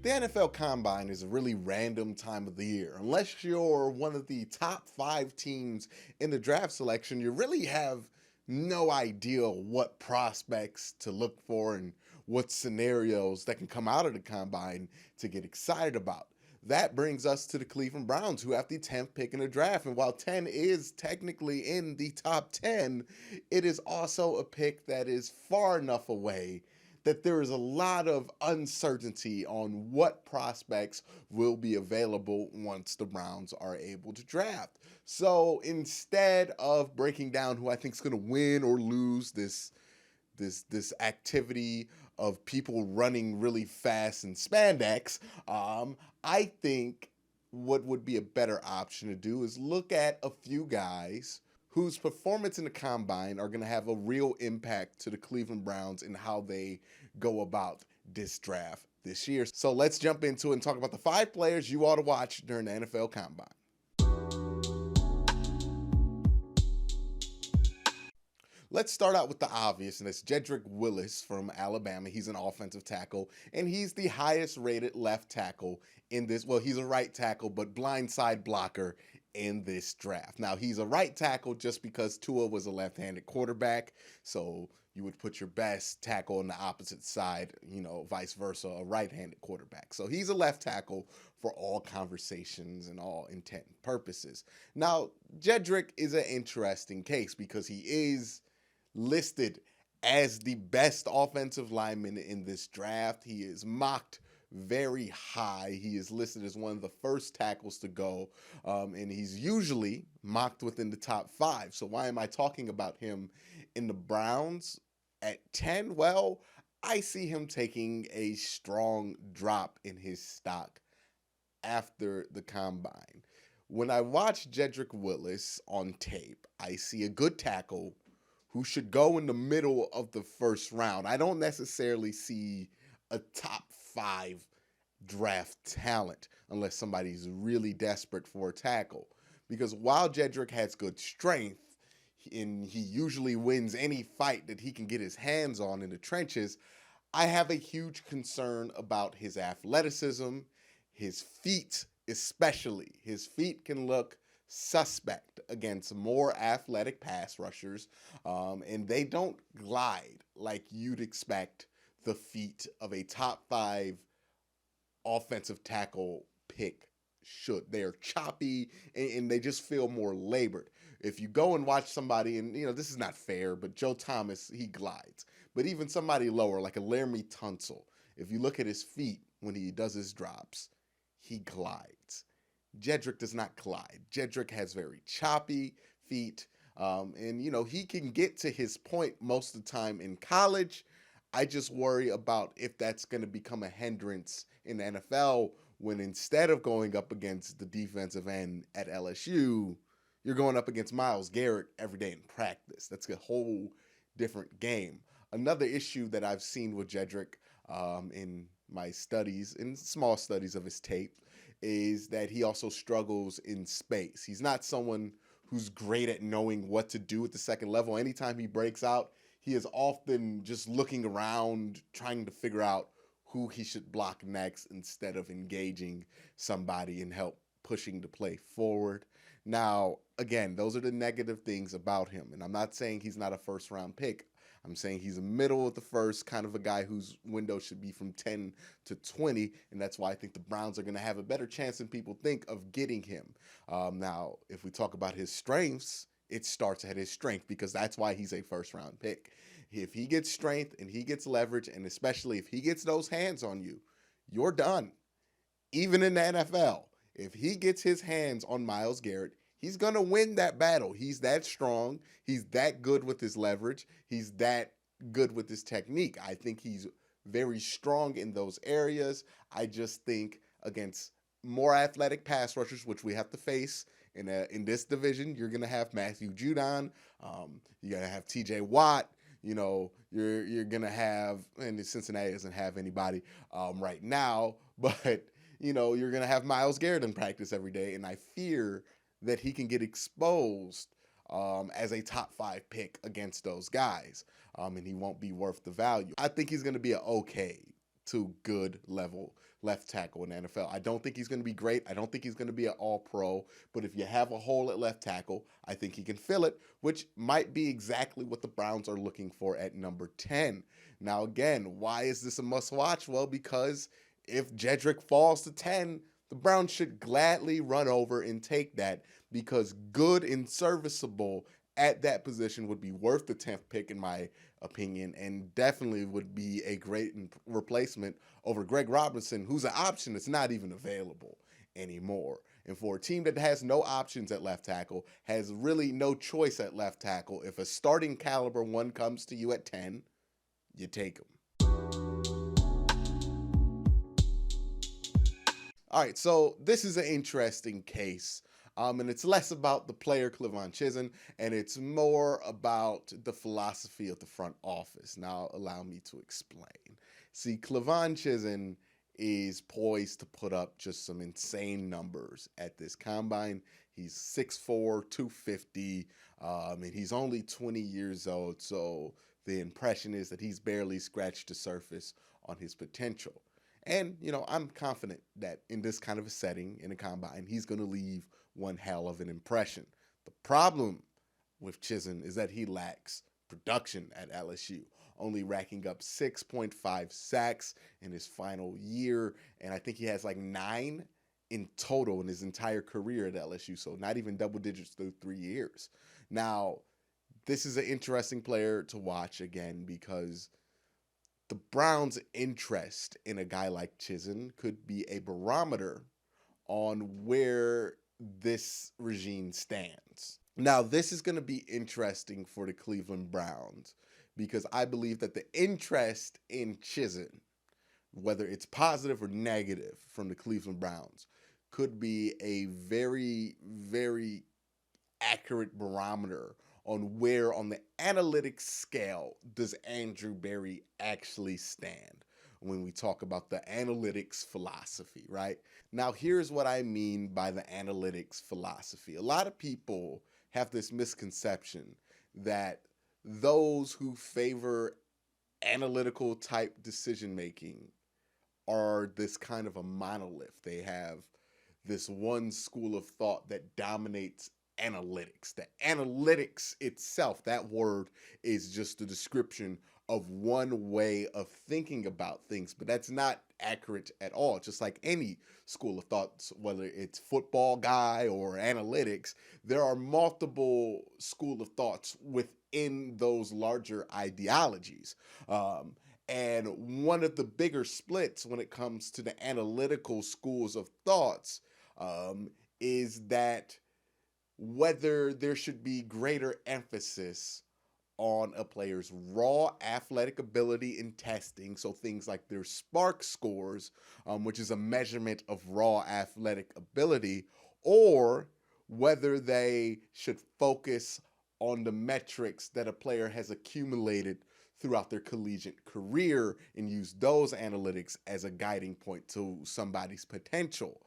The NFL Combine is a really random time of the year. Unless you're one of the top 5 teams in the draft selection, you really have no idea what prospects to look for and what scenarios that can come out of the Combine to get excited about. That brings us to the Cleveland Browns, who have the 10th pick in the draft. And while 10 is technically in the top 10, it is also a pick that is far enough away that there is a lot of uncertainty on what prospects will be available once the Browns are able to draft. So instead of breaking down who I think is going to win or lose this activity of people running really fast in spandex, I think what would be a better option to do is look at a few guys whose performance in the combine are going to have a real impact to the Cleveland Browns and how they go about this draft this year. So let's jump into it and talk about the 5 players you ought to watch during the NFL Combine. Let's start out with the obvious, and it's Jedrick Willis from Alabama. He's an offensive tackle, and he's the highest rated left tackle in this. Well, he's a right tackle, but blindside blocker in this draft. Now, he's a right tackle just because Tua was a left-handed quarterback, so you would put your best tackle on the opposite side, vice versa, a right-handed quarterback. So he's a left tackle for all conversations and all intent and purposes. Now, Jedrick is an interesting case because he is listed as the best offensive lineman in this draft. He is mocked very high. He is listed as one of the first tackles to go, and he's usually mocked within the top 5. So why am I talking about him in the Browns at 10? Well, I see him taking a strong drop in his stock after the combine. When I watch Jedrick Willis on tape, I see a good tackle who should go in the middle of the first round. I don't necessarily see a top 5 draft talent unless somebody's really desperate for a tackle. Because while Jedrick has good strength, and he usually wins any fight that he can get his hands on in the trenches, I have a huge concern about his athleticism, his feet especially. His feet can look suspect against more athletic pass rushers, and they don't glide like you'd expect the feet of a top 5 offensive tackle pick should. They are choppy and they just feel more labored. If you go and watch somebody, and this is not fair, but Joe Thomas, he glides. But even somebody lower, like a Laramie Tunsil, if you look at his feet when he does his drops, he glides. Jedrick does not glide. Jedrick has very choppy feet, and he can get to his point most of the time in college. I just worry about if that's going to become a hindrance in the NFL when instead of going up against the defensive end at LSU, you're going up against Myles Garrett every day in practice. That's a whole different game. Another issue that I've seen with Jedrick in my studies, in small studies of his tape, is that he also struggles in space. He's not someone who's great at knowing what to do at the second level. Anytime he breaks out, he is often just looking around, trying to figure out who he should block next instead of engaging somebody and help pushing the play forward. Now, again, those are the negative things about him. And I'm not saying he's not a first-round pick. I'm saying he's a middle of the first, kind of a guy whose window should be from 10 to 20, and that's why I think the Browns are going to have a better chance than people think of getting him. Now, if we talk about his strengths, it starts at his strength because that's why he's a first-round pick. If he gets strength and he gets leverage, and especially if he gets those hands on you, you're done. Even in the NFL, if he gets his hands on Myles Garrett, he's going to win that battle. He's that strong. He's that good with his leverage. He's that good with his technique. I think he's very strong in those areas. I just think against more athletic pass rushers, which we have to face in this division, you're going to have Matthew Judon. You're going to have TJ Watt. You're going to have, and Cincinnati doesn't have anybody right now, but you're going to have Myles Garrett in practice every day. And I fear that he can get exposed as a top 5 pick against those guys, and he won't be worth the value. I think he's going to be an okay to good level left tackle in the NFL. I don't think he's going to be great. I don't think he's going to be an all-pro. But if you have a hole at left tackle, I think he can fill it, which might be exactly what the Browns are looking for at number 10. Now, again, why is this a must-watch? Well, because if Jedrick falls to 10, the Browns should gladly run over and take that, because good and serviceable at that position would be worth the 10th pick, in my opinion, and definitely would be a great replacement over Greg Robinson, who's an option that's not even available anymore. And for a team that has no options at left tackle, has really no choice at left tackle, if a starting caliber one comes to you at 10, you take him. All right, so this is an interesting case, and it's less about the player LaVon Chism, and it's more about the philosophy of the front office. Now, allow me to explain. See, LaVon Chism is poised to put up just some insane numbers at this combine. He's 6'4", 250, and he's only 20 years old, so the impression is that he's barely scratched the surface on his potential. And, I'm confident that in this kind of a setting, in a combine, he's going to leave one hell of an impression. The problem with Chism is that he lacks production at LSU, only racking up 6.5 sacks in his final year, and I think he has like 9 in total in his entire career at LSU, so not even double digits through 3 years. Now, this is an interesting player to watch, again, because the Browns' interest in a guy like Chism could be a barometer on where this regime stands. Now, this is going to be interesting for the Cleveland Browns, because I believe that the interest in Chism, whether it's positive or negative from the Cleveland Browns, could be a very, very accurate barometer on where on the analytics scale does Andrew Berry actually stand when we talk about the analytics philosophy, right? Now, here's what I mean by the analytics philosophy. A lot of people have this misconception that those who favor analytical type decision-making are this kind of a monolith. They have this one school of thought that dominates analytics. The analytics itself, that word is just a description of one way of thinking about things, but that's not accurate at all. Just like any school of thoughts, whether it's football guy or analytics, there are multiple school of thoughts within those larger ideologies. And one of the bigger splits when it comes to the analytical schools of thoughts is that whether there should be greater emphasis on a player's raw athletic ability in testing, so things like their SPARQ scores, which is a measurement of raw athletic ability, or whether they should focus on the metrics that a player has accumulated throughout their collegiate career and use those analytics as a guiding point to somebody's potential.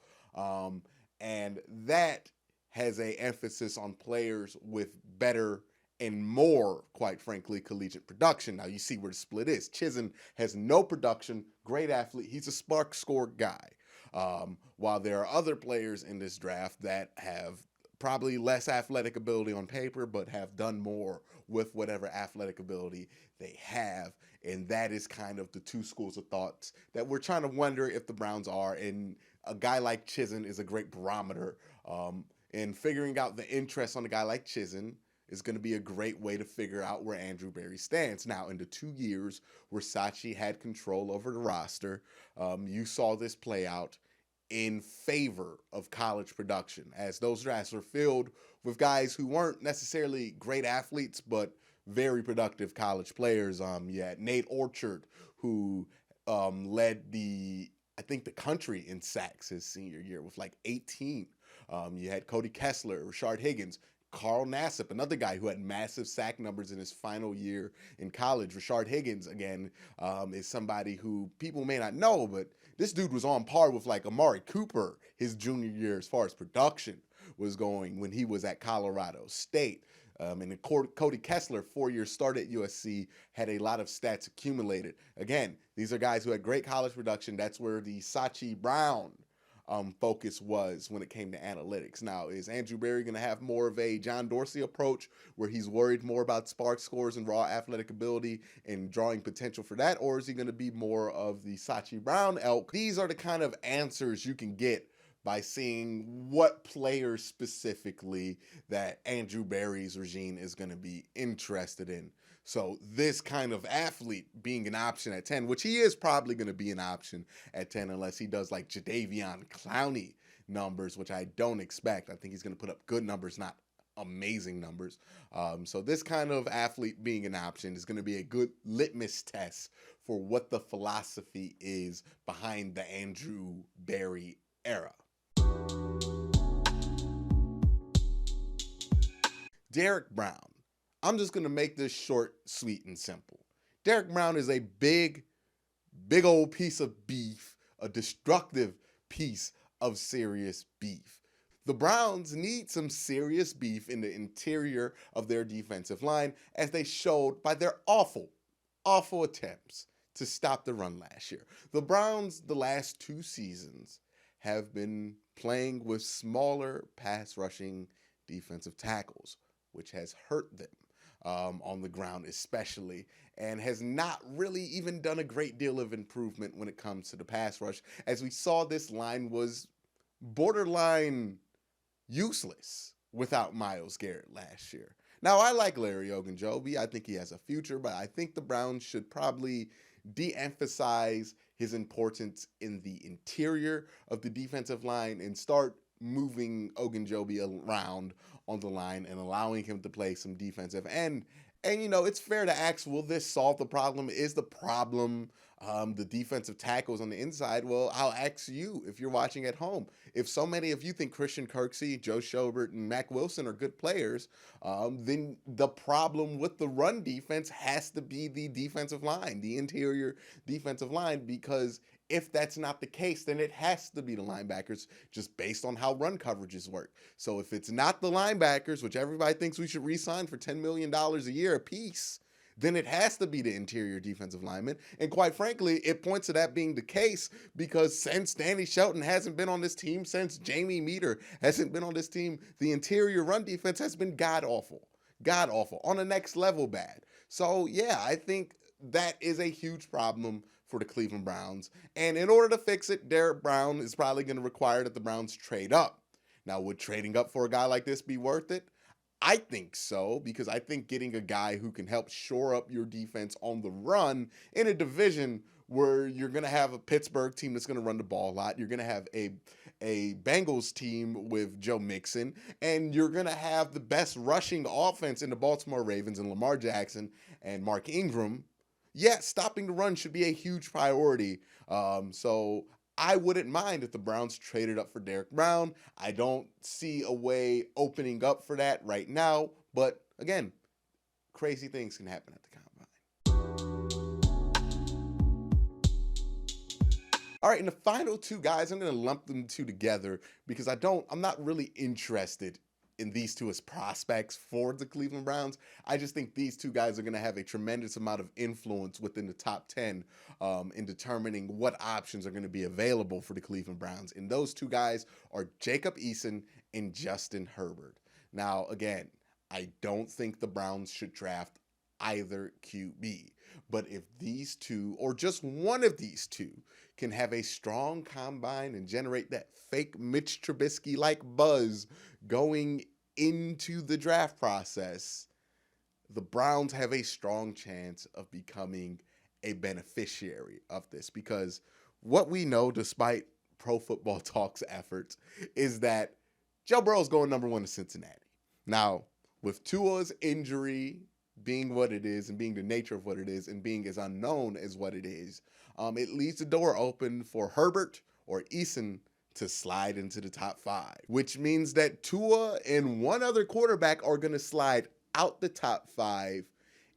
And that has an emphasis on players with better and more, quite frankly, collegiate production. Now, you see where the split is. Chism has no production, great athlete. He's a SPARQ score guy. While there are other players in this draft that have probably less athletic ability on paper, but have done more with whatever athletic ability they have. And that is kind of the two schools of thoughts that we're trying to wonder if the Browns are. And a guy like Chism is a great barometer. And figuring out the interest on a guy like Chism is going to be a great way to figure out where Andrew Berry stands. Now, in the 2 years where Sachi had control over the roster, you saw this play out in favor of college production, as those drafts were filled with guys who weren't necessarily great athletes, but very productive college players. You had Nate Orchard, who led the country in sacks his senior year with like 18. You had Cody Kessler, Rashard Higgins, Carl Nassib, another guy who had massive sack numbers in his final year in college. Rashard Higgins, again, is somebody who people may not know, but this dude was on par with like Amari Cooper his junior year as far as production was going when he was at Colorado State. And then Cody Kessler, 4-year start at USC, had a lot of stats accumulated. Again, these are guys who had great college production. That's where the Sachi Brown focus was when it came to analytics. Now, is Andrew Berry going to have more of a John Dorsey approach where he's worried more about spark scores and raw athletic ability and drawing potential for that? Or is he going to be more of the Sachi Brown elk? These are the kind of answers you can get by seeing what players specifically that Andrew Berry's regime is going to be interested in. So this kind of athlete being an option at 10, which he is probably going to be an option at 10 unless he does like Jadeveon Clowney numbers, which I don't expect. I think he's going to put up good numbers, not amazing numbers. So this kind of athlete being an option is going to be a good litmus test for what the philosophy is behind the Andrew Berry era. Derrick Brown. I'm just going to make this short, sweet, and simple. Derrick Brown is a big old piece of beef, a destructive piece of serious beef. The Browns need some serious beef in the interior of their defensive line, as they showed by their awful attempts to stop the run last year. The Browns, the last 2 seasons, have been playing with smaller pass rushing defensive tackles, which has hurt them on the ground especially, and has not really even done a great deal of improvement when it comes to the pass rush. As we saw, this line was borderline useless without Myles Garrett last year. Now, I like Larry Ogunjobi. I think he has a future, but I think the Browns should probably de-emphasize his importance in the interior of the defensive line and start moving Ogunjobi around on the line and allowing him to play some defensive end. And, you know, it's fair to ask, will this solve the problem? Is the problem the defensive tackles on the inside? Well, I'll ask you if you're watching at home. If so many of you think Christian Kirksey, Joe Schobert, and Mack Wilson are good players, then the problem with the run defense has to be the defensive line, the interior defensive line, because if that's not the case, then it has to be the linebackers just based on how run coverages work. So if it's not the linebackers, which everybody thinks we should re-sign for $10 million a year apiece, then it has to be the interior defensive lineman. And quite frankly, it points to that being the case because since Danny Shelton hasn't been on this team, since Jamie Meter hasn't been on this team, the interior run defense has been god-awful, on the next level bad. So yeah, I think that is a huge problem for the Cleveland Browns. And in order to fix it, Derrick Brown is probably going to require that the Browns trade up. Now, would trading up for a guy like this be worth it? I think so, because I think getting a guy who can help shore up your defense on the run in a division where you're going to have a Pittsburgh team that's going to run the ball a lot, you're going to have a Bengals team with Joe Mixon, and you're going to have the best rushing offense in the Baltimore Ravens and Lamar Jackson and Mark Ingram. Yeah, stopping the run should be a huge priority. So I wouldn't mind if the Browns traded up for Derrick Brown. I don't see a way opening up for that right now. But again, crazy things can happen at the combine. All right, and the final 2 guys, I'm going to lump them 2 together because I'm not really interested in these 2 as prospects for the Cleveland Browns. I just think these 2 guys are going to have a tremendous amount of influence within the top 10 in determining what options are going to be available for the Cleveland Browns. And those 2 guys are Jacob Eason and Justin Herbert. Now, again, I don't think the Browns should draft either QB. But if these 2, or just one of these 2, can have a strong combine and generate that fake Mitch Trubisky-like buzz going into the draft process, the Browns have a strong chance of becoming a beneficiary of this. Because what we know, despite Pro Football Talk's efforts, is that Joe Burrow's going number 1 to Cincinnati. Now, with Tua's injury being what it is and being the nature of what it is and being as unknown as what it is, it leaves the door open for Herbert or Eason to slide into the top 5, which means that Tua and one other quarterback are going to slide out the top 5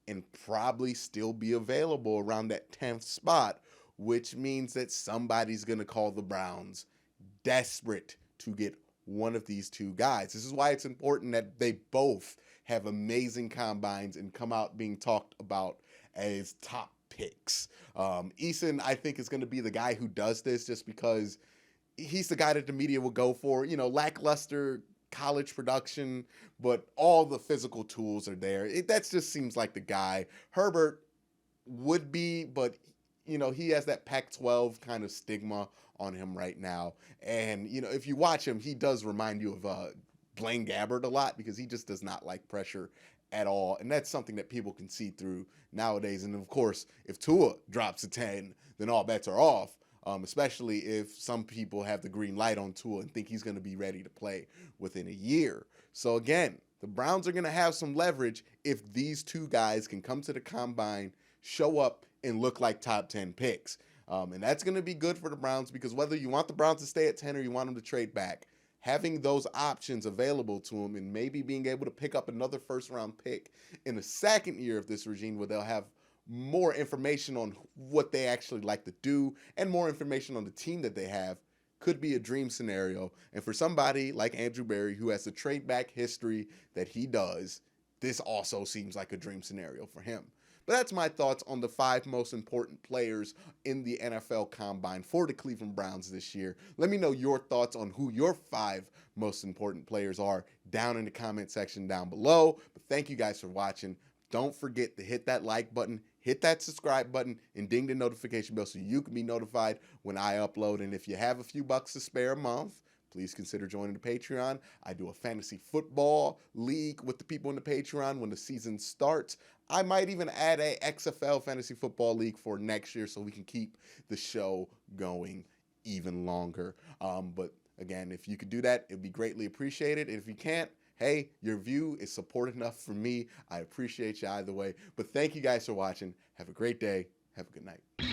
and probably still be available around that 10th spot, which means that somebody's going to call the Browns desperate to get one of these 2 guys. This is why it's important that they both have amazing combines and come out being talked about as top picks. Eason, I think, is going to be the guy who does this just because he's the guy that the media will go for. Lackluster college production, but all the physical tools are there. That just seems like the guy. Herbert would be, but he has that Pac-12 kind of stigma on him right now. And if you watch him, he does remind you of Blaine Gabbert a lot because he just does not like pressure at all. And that's something that people can see through nowadays. And of course, if Tua drops a 10, then all bets are off. Especially if some people have the green light on Tua and think he's going to be ready to play within a year. So again, the Browns are going to have some leverage if these two guys can come to the combine, show up, and look like top 10 picks. And that's going to be good for the Browns because whether you want the Browns to stay at 10 or you want them to trade back, having those options available to them and maybe being able to pick up another first-round pick in the second year of this regime where they'll have more information on what they actually like to do and more information on the team that they have could be a dream scenario. And for somebody like Andrew Berry, who has the trade back history that he does, this also seems like a dream scenario for him. But that's my thoughts on the 5 most important players in the NFL Combine for the Cleveland Browns this year. Let me know your thoughts on who your 5 most important players are down in the comment section down below. But thank you guys for watching. Don't forget to hit that like button, hit that subscribe button, and ding the notification bell so you can be notified when I upload. And if you have a few bucks to spare a month, please consider joining the Patreon. I do a fantasy football league with the people in the Patreon when the season starts. I might even add a XFL fantasy football league for next year so we can keep the show going even longer. But again, if you could do that, it'd be greatly appreciated. And if you can't, hey, your view is support enough for me. I appreciate you either way. But thank you guys for watching. Have a great day. Have a good night.